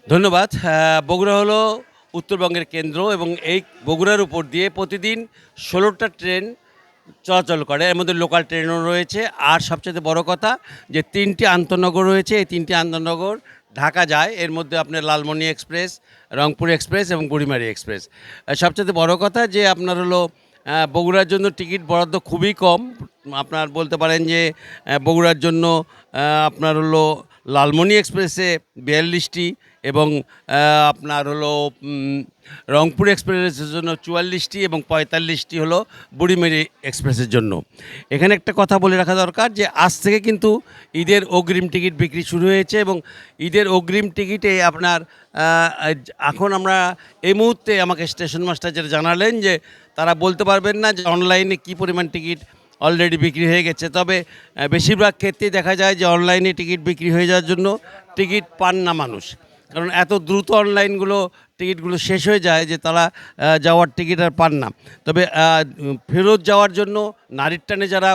ধন্যবাদ। বগুড়া হলো উত্তরবঙ্গের কেন্দ্র এবং এই বগুড়ার উপর দিয়ে প্রতিদিন ১৬টা ট্রেন চলাচল করে। এর মধ্যে লোকাল ট্রেনও রয়েছে। আর সবচাইতে বড় কথা যে ৩টি আন্তঃনগর রয়েছে। এই ৩টি আন্তঃনগর ঢাকা যায়। এর মধ্যে আপনার লালমনি এক্সপ্রেস, রংপুর এক্সপ্রেস এবং বুড়িমারি এক্সপ্রেস। সবচাইতে বড় কথা যে আপনার হলো বগুড়ার জন্য টিকিট বরাদ্দ খুবই কম। আপনার বলতে পারেন যে বগুড়ার জন্য আপনার হলো লালমনি এক্সপ্রেসে ৪২টি এবং আপনার হলো রংপুর এক্সপ্রেসের জন্য ৪৪টি এবং ৪৫টি হলো বুড়িমারি এক্সপ্রেসের জন্য। এখানে একটা কথা বলে রাখা দরকার যে আজ থেকে কিন্তু ঈদের অগ্রিম টিকিট বিক্রি শুরু হয়েছে এবং ঈদের অগ্রিম টিকিটে আপনার এখন আমরা এই মুহূর্তে আমাকে স্টেশন মাস্টার যেটা জানালেন যে তারা বলতে পারবেন না যে অনলাইনে কী পরিমাণ টিকিট অলরেডি বিক্রি হয়ে গেছে। তবে বেশিরভাগ ক্ষেত্রেই দেখা যায় যে অনলাইনে টিকিট বিক্রি হয়ে যাওয়ার জন্য টিকিট পান না মানুষ, কারণ এত দ্রুত অনলাইনগুলো টিকিটগুলো শেষ হয়ে যায় যে তারা যাওয়ার টিকিট আর পান না। তবে ফেরত যাওয়ার জন্য নারীর টানে যারা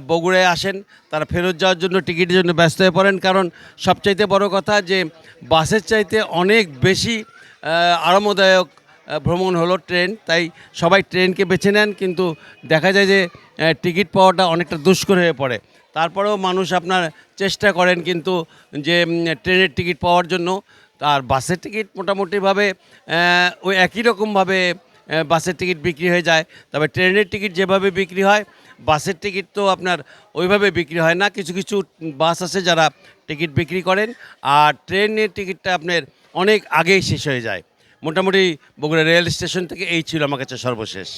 বগুড়ায় আসেন তারা ফেরত যাওয়ার জন্য টিকিটের জন্য ব্যস্ত হয়ে পড়েন, কারণ সবচাইতে বড় কথা যে বাসের চাইতে অনেক বেশি আরামদায়ক ভ্রমণ হলো ট্রেন। তাই সবাই ট্রেনকে বেছে নেন, কিন্তু দেখা যায় যে টিকিট পাওয়াটা অনেকটা দুষ্কর হয়ে পড়ে। তারপরেও মানুষ আপনার চেষ্টা করেন কিন্তু যে ট্রেনের টিকিট পাওয়ার জন্য। আর বাসের টিকিট মোটামুটিভাবে ওই একই রকমভাবে বাসের টিকিট বিক্রি হয়ে যায়। তবে ট্রেনের টিকিট যেভাবে বিক্রি হয় বাসের টিকিট তো আপনার ওইভাবে বিক্রি হয় না। কিছু কিছু বাস আছে যারা টিকিট বিক্রি করেন, আর ট্রেনের টিকিটটা আপনার অনেক আগেই শেষ হয়ে যায়। মোটামুটি বগুড়া রেল স্টেশন থেকে এই ছিল আমার কাছে সর্বশেষ।